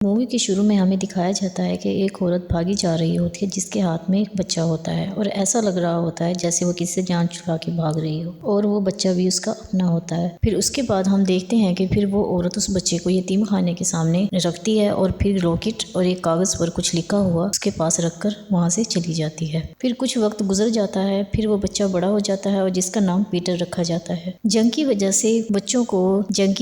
Movie के शुरू में हमें दिखाया जाता है कि एक औरत भागी जा रही होती है जिसके हाथ में एक बच्चा होता है और ऐसा लग रहा होता है जैसे वो किसी से जान छुड़ा के भाग रही हो और वो बच्चा भी उसका अपना होता है। फिर उसके बाद हम देखते हैं कि फिर वो औरत उस बच्चे को यतीम खाने के सामने रखती है और फिर रॉकेट और एक कागज पर कुछ लिखा हुआ उसके पास रखकर वहाँ से चली जाती है। फिर कुछ वक्त गुजर जाता है, फिर वो बच्चा बड़ा हो जाता है और जिसका नाम पीटर रखा जाता है। जंग की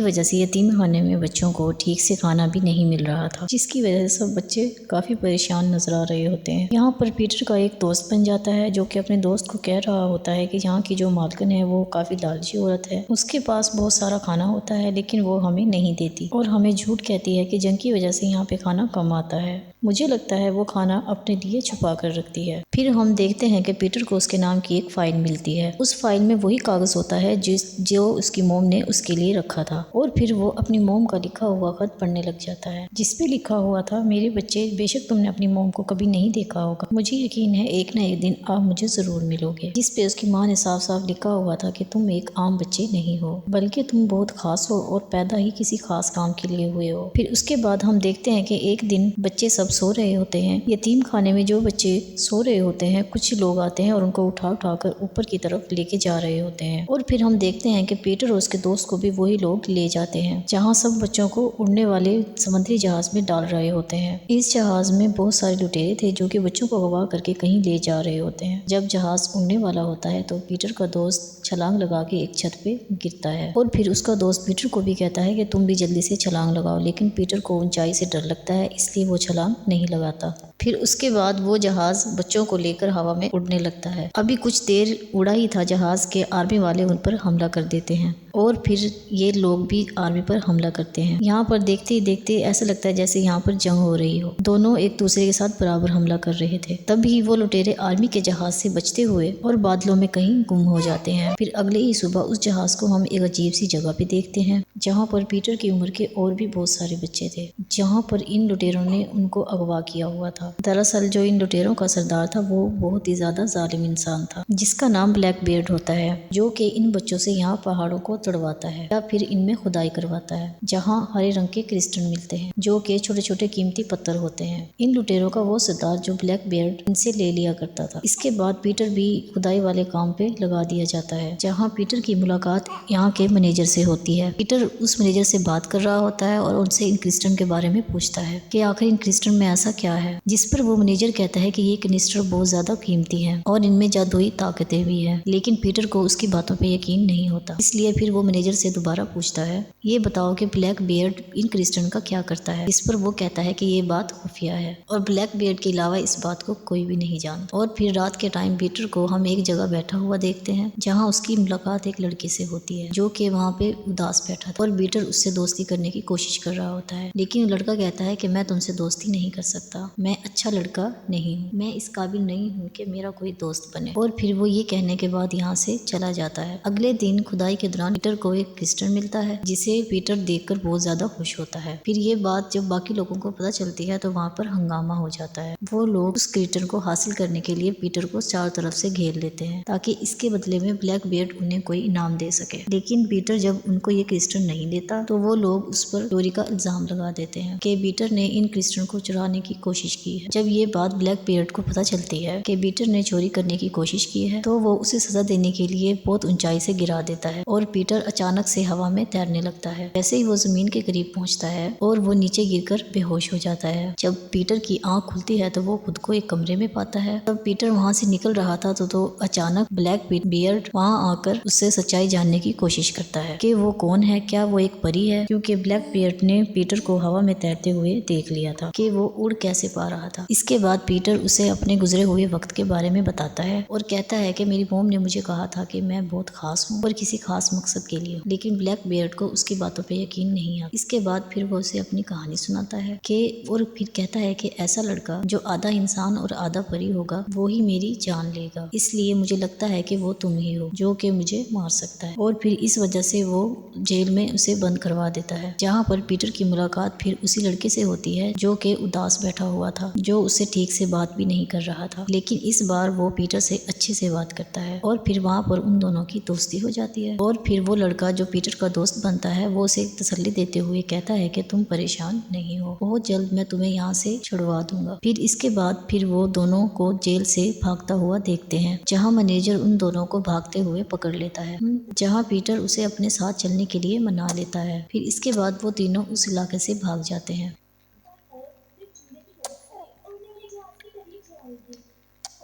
वजह से यतीम खाने में बच्चों को ठीक से खाना भी नहीं मिल रहा था, जिसकी वजह से सब बच्चे काफी परेशान नजर आ रहे होते हैं। यहाँ पर पीटर का एक दोस्त बन जाता है जो कि अपने दोस्त को कह रहा होता है कि यहाँ की जो मालकिन है वो काफी लालची औरत है, उसके पास बहुत सारा खाना होता है लेकिन वो हमें नहीं देती और हमें झूठ कहती है कि जंग की वजह से यहाँ पे खाना कम आता है। मुझे लगता है वो खाना अपने लिए छुपा कर रखती है। फिर हम देखते हैं कि पीटर को उसके नाम की एक फाइल मिलती है। उस फाइल में वही कागज होता है जो उसकी मोम ने उसके लिए रखा था और फिर वो अपनी मोम का लिखा हुआ खत पढ़ने लग जाता है जिसपे लिखा हुआ था, मेरे बच्चे, बेशक तुमने अपनी मोम को कभी नहीं देखा होगा, मुझे यकीन है एक ना एक दिन आप मुझे जरूर मिलोगे। जिसपे उसकी माँ ने साफ साफ लिखा हुआ था कि तुम एक आम बच्चे नहीं हो बल्कि तुम बहुत खास हो और पैदा ही किसी खास काम के लिए हुए हो। फिर उसके बाद हम देखते हैं कि एक दिन बच्चे सब सो रहे होते हैं। यतीम खाने में जो बच्चे सो रहे होते हैं, कुछ लोग आते हैं और उनको उठा कर ऊपर की तरफ लेके जा रहे होते हैं और फिर हम देखते हैं कि पीटर और उसके दोस्त को भी वही लोग ले जाते हैं जहाँ सब बच्चों को उड़ने वाले समुद्री जहाज में डाल रहे होते हैं। इस जहाज में बहुत सारे लुटेरे थे जो कि बच्चों को अगवा करके कहीं ले जा रहे होते हैं। जब जहाज उड़ने वाला होता है तो पीटर का दोस्त छलांग लगा के एक छत पे गिरता है और फिर उसका दोस्त पीटर को भी कहता है कि तुम भी जल्दी से छलांग लगाओ, लेकिन पीटर को ऊंचाई से डर लगता है इसलिए वो छलांग नहीं लगाता। फिर उसके बाद वो जहाज बच्चों को लेकर हवा में उड़ने लगता है। अभी कुछ देर उड़ा ही था जहाज के आर्मी वाले उन पर हमला कर देते हैं और फिर ये लोग भी आर्मी पर हमला करते हैं। यहाँ पर देखते ही देखते ऐसा लगता है जैसे यहाँ पर जंग हो रही हो। दोनों एक दूसरे के साथ बराबर हमला कर रहे थे। तभी वो लुटेरे आर्मी के जहाज से बचते हुए और बादलों में कहीं गुम हो जाते हैं। फिर अगले ही सुबह उस जहाज को हम एक अजीब सी जगह पे देखते हैं जहाँ पर पीटर की उम्र के और भी बहुत सारे बच्चे थे, जहाँ पर इन लुटेरों ने उनको अगवा किया हुआ था। दरअसल जो इन लुटेरों का सरदार था वो बहुत ही ज्यादा जालिम इंसान था जिसका नाम ब्लैक बियर्ड होता है, जो कि इन बच्चों से यहाँ पहाड़ों को तोड़वाता है या फिर इनमें खुदाई करवाता है जहाँ हरे रंग के क्रिस्टल मिलते हैं जो कि छोटे छोटे कीमती पत्थर होते हैं। इन लुटेरों का वो सरदार जो ब्लैक बियर्ड इनसे ले लिया करता था। इसके बाद पीटर भी खुदाई वाले काम पे लगा दिया जाता है जहाँ पीटर की मुलाकात यहाँ के मैनेजर से होती है। पीटर उस मैनेजर से बात कर रहा होता है और उनसे इन क्रिस्टल के बारे में पूछता है कि आखिर इन क्रिस्टल में ऐसा क्या है, जिस पर वो मैनेजर कहता है कि ये क्रिस्टल बहुत ज्यादा कीमती है और इनमें जादुई ताकतें भी है। लेकिन पीटर को उसकी बातों पे यकीन नहीं होता, इसलिए फिर वो मैनेजर से दोबारा पूछता है, ये बताओ कि ब्लैक बियर्ड इन क्रिस्टल का क्या करता है। इस पर वो कहता है कि ये बात खुफिया है और ब्लैक बियर्ड के अलावा इस बात को कोई भी नहीं जानता। और फिर रात के टाइम पीटर को हम एक जगह बैठा हुआ देखते हैं जहाँ उसकी मुलाकात एक लड़के से होती है जो कि वहाँ पे उदास बैठा था और पीटर उससे दोस्ती करने की कोशिश कर रहा होता है, लेकिन लड़का कहता है कि मैं तुमसे दोस्ती नहीं कर सकता, मैं अच्छा लड़का नहीं हूँ, मैं इस काबिल नहीं हूँ कि मेरा कोई दोस्त बने। और फिर वो ये कहने के बाद यहाँ से चला जाता है। अगले दिन खुदाई के दौरान पीटर को एक क्रिस्टल मिलता है जिसे पीटर देखकर बहुत ज्यादा खुश होता है। फिर ये बात जब बाकी लोगों को पता चलती है तो वहाँ पर हंगामा हो जाता है। वो लोग उस क्रिस्टल को हासिल करने के लिए पीटर को चारों तरफ से घेर लेते हैं ताकि इसके बदले में ब्लैक बियर्ड उन्हें कोई इनाम दे सके। लेकिन पीटर जब उनको ये क्रिस्टल नहीं देता तो वो लोग उस पर चोरी का इल्जाम लगा देते हैं कि पीटर ने इन क्रिस्टल को चुराने की कोशिश की है। जब ये बात ब्लैक बियर्ड को पता चलती है कि पीटर ने चोरी करने की कोशिश की है तो वो उसे सजा देने के लिए बहुत ऊंचाई से गिरा देता है और पीटर अचानक से हवा में तैरने लगता है। जैसे ही वो जमीन के करीब पहुंचता है और वो नीचे गिरकर बेहोश हो जाता है। जब पीटर की आंख खुलती है तो वो खुद को एक कमरे में पाता है। तब पीटर वहाँ से निकल रहा था तो अचानक ब्लैक बियर्ड वहाँ आकर उससे सच्चाई जानने की कोशिश करता है कि वो कौन है, क्या वो एक परी है, क्योंकि ब्लैक बियर्ड ने पीटर को हवा में तैरते हुए देख लिया था कि वो उड़ कैसे पा रहा था। इसके बाद पीटर उसे अपने गुजरे हुए वक्त के बारे में बताता है और कहता है कि मेरी मोम ने मुझे कहा था कि मैं बहुत खास हूँ और किसी खास मकसद के लिए, लेकिन ब्लैक बियर्ड को उसकी बातों पे यकीन नहीं आता। इसके बाद फिर वो उसे अपनी कहानी सुनाता है कि और फिर कहता है कि ऐसा लड़का जो आधा इंसान और आधा परी होगा वो ही मेरी जान लेगा, इसलिए मुझे लगता है कि वो तुम ही हो जो कि मुझे मार सकता है। और फिर इस वजह से वो जेल में उसे बंद करवा देता है जहाँ पर पीटर की मुलाकात फिर उसी लड़के से होती है जो कि उदास बैठा हुआ था जो उससे ठीक से बात भी नहीं कर रहा था। लेकिन इस बार वो पीटर से अच्छे से बात करता है और फिर वहाँ पर उन दोनों की दोस्ती हो जाती है। और फिर वो लड़का जो पीटर का दोस्त बनता है वो उसे तसल्ली देते हुए कहता है कि तुम परेशान नहीं हो, बहुत जल्द मैं तुम्हें यहाँ से छुड़वा दूंगा। फिर इसके बाद फिर वो दोनों को जेल से भागता हुआ देखते हैं, जहाँ मैनेजर उन दोनों को भागते हुए पकड़ लेता है, जहाँ पीटर उसे अपने साथ चलने के लिए मना लेता है। फिर इसके बाद वो तीनों उस इलाके से भाग जाते हैं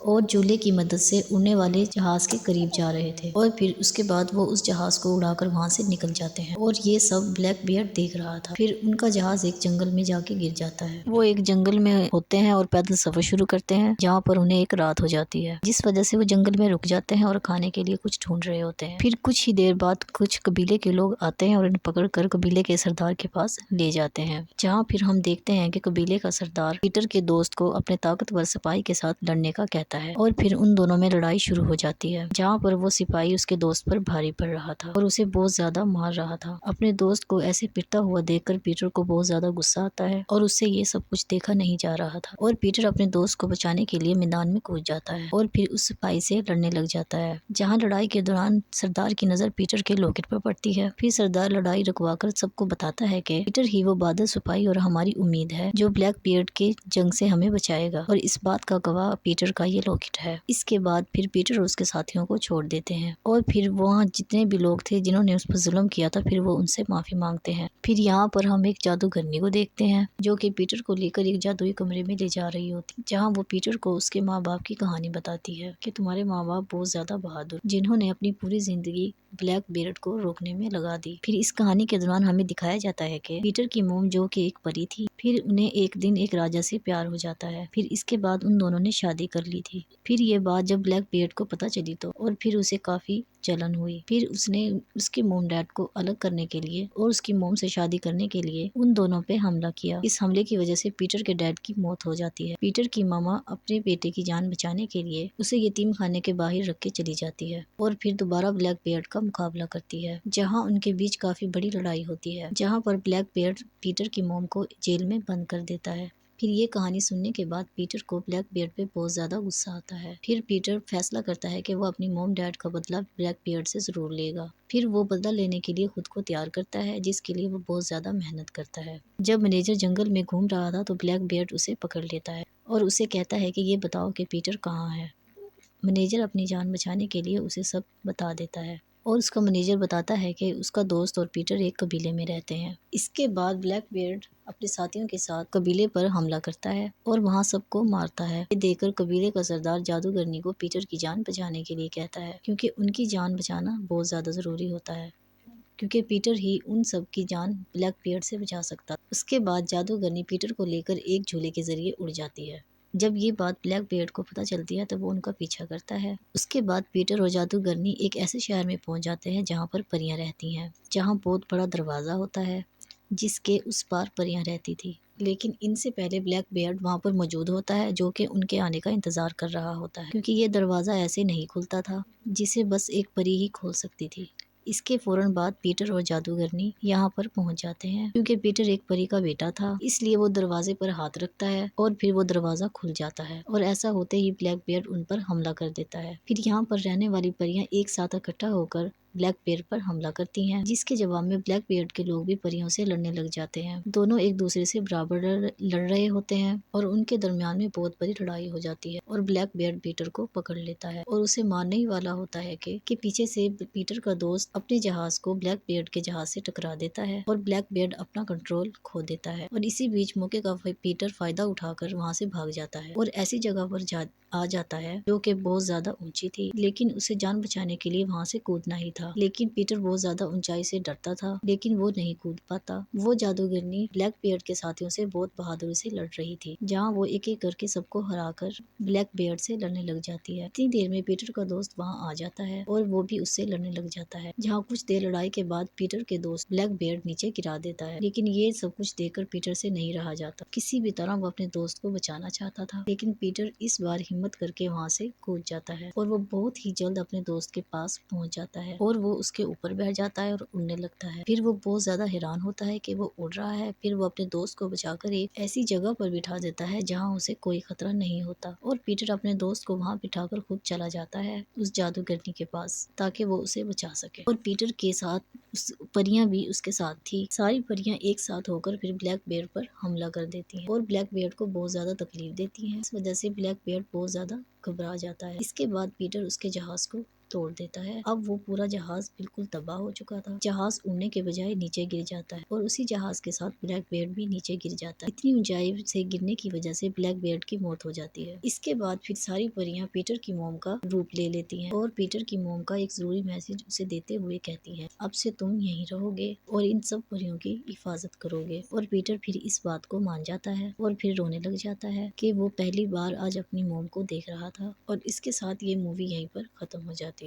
और जूले की मदद से उड़ने वाले जहाज के करीब जा रहे थे। और फिर उसके बाद वो उस जहाज को उड़ाकर वहाँ से निकल जाते हैं और ये सब ब्लैक बियर्ड देख रहा था। फिर उनका जहाज एक जंगल में जाके गिर जाता है। वो एक जंगल में होते हैं और पैदल सफर शुरू करते हैं, जहाँ पर उन्हें एक रात हो जाती है, जिस वजह से वो जंगल में रुक जाते हैं और खाने के लिए कुछ ढूंढ रहे होते हैं। फिर कुछ ही देर बाद कुछ कबीले के लोग आते हैं और इन्हें पकड़ कर कबीले के सरदार के पास ले जाते हैं, जहाँ फिर हम देखते हैं कि कबीले का सरदार पीटर के दोस्त को अपने ताकतवर सिपाही के साथ लड़ने का कहता है और फिर उन दोनों में लड़ाई शुरू हो जाती है, जहाँ पर वो सिपाही उसके दोस्त पर भारी पड़ रहा था और उसे बहुत ज्यादा मार रहा था। अपने दोस्त को ऐसे पिटता हुआ देखकर पीटर को बहुत ज्यादा गुस्सा आता है और उससे ये सब कुछ देखा नहीं जा रहा था और पीटर अपने दोस्त को बचाने के लिए मैदान में कूद जाता है और फिर उस सिपाही से लड़ने लग जाता है, जहाँ लड़ाई के दौरान सरदार की नजर पीटर के लॉकेट पर पड़ती है। फिर सरदार लड़ाई रुकवाकर सबको बताता है कि पीटर ही वो बहादुर सिपाही और हमारी उम्मीद है जो ब्लैक बियर्ड के जंग से हमें बचाएगा, और इस बात का गवाह पीटर का ये लॉकेट है। इसके बाद फिर पीटर और उसके साथियों को छोड़ देते हैं और फिर वहाँ जितने भी लोग थे जिन्होंने उस पर जुल्म किया था फिर वो उनसे माफी मांगते हैं। फिर यहाँ पर हम एक जादूगरनी को देखते हैं जो कि पीटर को लेकर एक जादुई कमरे में ले जा रही होती, जहाँ वो पीटर को उसके माँ बाप की कहानी बताती है कि तुम्हारे माँ बाप बहुत ज्यादा बहादुर, जिन्होंने अपनी पूरी जिंदगी ब्लैक बियर्ड को रोकने में लगा दी। फिर इस कहानी के दौरान हमें दिखाया जाता है कि पीटर की मोम जो कि एक परी थी, फिर उन्हें एक दिन एक राजा से प्यार हो जाता है। फिर इसके बाद उन दोनों ने शादी कर ली थी। फिर ये बात जब ब्लैक बियर्ड को पता चली तो और फिर उसे काफी जलन हुई। फिर उसने उसके मोम डैड को अलग करने के लिए और उसकी मोम से शादी करने के लिए उन दोनों पे हमला किया। इस हमले की वजह से पीटर के डैड की मौत हो जाती है। पीटर की मामा अपने बेटे की जान बचाने के लिए उसे यतीम खाने के बाहर रख के चली जाती है और फिर दोबारा ब्लैक बियर्ड का मुकाबला करती है, जहाँ उनके बीच काफी बड़ी लड़ाई होती है, जहाँ पर ब्लैक बियर्ड पीटर की मोम को जेल में बंद कर देता है। फिर ये कहानी सुनने के बाद पीटर को ब्लैक बियर्ड पे बहुत ज्यादा गुस्सा आता है। फिर पीटर फैसला करता है कि वो अपनी मॉम डैड का बदला ब्लैक बियर्ड से जरूर लेगा। फिर वो बदला लेने के लिए खुद को तैयार करता है, जिसके लिए वो बहुत ज्यादा मेहनत करता है। जब मैनेजर जंगल में घूम रहा था तो ब्लैक बियर्ड उसे पकड़ लेता है और उसे कहता है कि ये बताओ कि पीटर कहाँ है। मैनेजर अपनी जान बचाने के लिए उसे सब बता देता है और उसका मैनेजर बताता है कि उसका दोस्त और पीटर एक कबीले में रहते हैं। इसके बाद ब्लैक बियर्ड अपने साथियों के साथ कबीले पर हमला करता है और वहां सबको मारता है। ये देखकर कबीले का सरदार जादूगरनी को पीटर की जान बचाने के लिए कहता है, क्योंकि उनकी जान बचाना बहुत ज्यादा जरूरी होता है, क्योंकि पीटर ही उन सब की जान ब्लैक बियर्ड से बचा सकता। उसके बाद जादूगरनी पीटर को लेकर एक झूले के जरिए उड़ जाती है। जब ये बात ब्लैक बियर्ड को पता चलती है तो वो उनका पीछा करता है। उसके बाद पीटर और जादूगरनी एक ऐसे शहर में पहुंच जाते हैं जहाँ पर परियां रहती हैं, जहाँ बहुत बड़ा दरवाजा होता है जिसके उस पार परियां रहती थी। लेकिन इनसे पहले ब्लैक बियर्ड वहाँ पर मौजूद होता है, जो कि उनके आने का इंतजार कर रहा होता है, क्योंकि ये दरवाजा ऐसे नहीं खुलता था, जिसे बस एक परी ही खोल सकती थी। इसके फौरन बाद पीटर और जादूगरनी यहाँ पर पहुंच जाते हैं। क्योंकि पीटर एक परी का बेटा था, इसलिए वो दरवाजे पर हाथ रखता है और फिर वो दरवाजा खुल जाता है और ऐसा होते ही ब्लैक बियर्ड उन पर हमला कर देता है। फिर यहाँ पर रहने वाली परियां एक साथ इकट्ठा होकर ब्लैक बियर्ड पर हमला करती हैं, जिसके जवाब में ब्लैक बियर्ड के लोग भी परियों से लड़ने लग जाते हैं। दोनों एक दूसरे से बराबर लड़ रहे होते हैं और उनके दरमियान में बहुत बड़ी लड़ाई हो जाती है और ब्लैक बियर्ड पीटर को पकड़ लेता है और उसे मारने ही वाला होता है कि पीछे से पीटर का दोस्त अपने जहाज को ब्लैक बियर्ड के जहाज से टकरा देता है और ब्लैक बियर्ड अपना कंट्रोल खो देता है। और इसी बीच मौके का पीटर फायदा उठाकर वहाँ से भाग जाता है और ऐसी जगह पर आ जाता है जो कि बहुत ज्यादा ऊंची थी, लेकिन उसे जान बचाने के लिए वहाँ से कूदना ही था। लेकिन पीटर बहुत ज्यादा ऊंचाई से डरता था, लेकिन वो नहीं कूद पाता। वो जादूगरनी ब्लैक बियर्ड के साथियों से बहुत बहादुरी से लड़ रही थी, जहाँ वो एक एक करके सबको हराकर ब्लैक बियर्ड से लड़ने लग जाती है। इतनी देर में पीटर का दोस्त वहाँ आ जाता है और वो भी उससे लड़ने लग जाता है, जहाँ कुछ देर लड़ाई के बाद पीटर के दोस्त ब्लैक बियर्ड नीचे गिरा देता है। लेकिन ये सब कुछ देखकर पीटर से नहीं रहा जाता। किसी भी तरह वो अपने दोस्त को बचाना चाहता था, लेकिन पीटर इस बार हिम्मत करके वहाँ से कूद जाता है और वो बहुत ही जल्द अपने दोस्त के पास पहुँच जाता है और और वो उसके ऊपर बैठ जाता है और उड़ने लगता है। फिर वो बहुत ज्यादा हैरान होता है कि वो उड़ रहा है। फिर वो अपने दोस्त को बचाकर एक ऐसी जगह पर बिठा देता है जहाँ उसे कोई खतरा नहीं होता और पीटर अपने दोस्त को वहाँ बिठाकर खुद चला जाता है उस जादूगरनी के पास ताकि वो उसे बचा सके। और पीटर के साथ उस परियां भी उसके साथ थी। सारी परियां एक साथ होकर फिर ब्लैक बेयर पर हमला कर देती हैं और ब्लैक बेयर को बहुत ज्यादा तकलीफ देती हैं। इस वजह से ब्लैक बेयर बहुत ज्यादा घबरा जाता है। इसके बाद पीटर उसके जहाज को तोड़ देता है। अब वो पूरा जहाज बिल्कुल तबाह हो चुका था। जहाज उड़ने के बजाय नीचे गिर जाता है और उसी जहाज के साथ ब्लैक बेयर भी नीचे गिर जाता है। इतनी ऊंचाई से गिरने की वजह से ब्लैक बेयर की मौत हो जाती है। इसके बाद फिर सारी परियां पीटर की मोम का रूप ले लेती हैं और पीटर की मोम का एक जरूरी मैसेज उसे देते हुए कहती हैं, अब से तुम यहीं रहोगे और इन सब परियों की हिफाजत करोगे। और पीटर फिर इस बात को मान जाता है और फिर रोने लग जाता है कि वो पहली बार आज अपनी मोम को देख रहा था। और इसके साथ ये मूवी यहीं पर खत्म हो जाती है।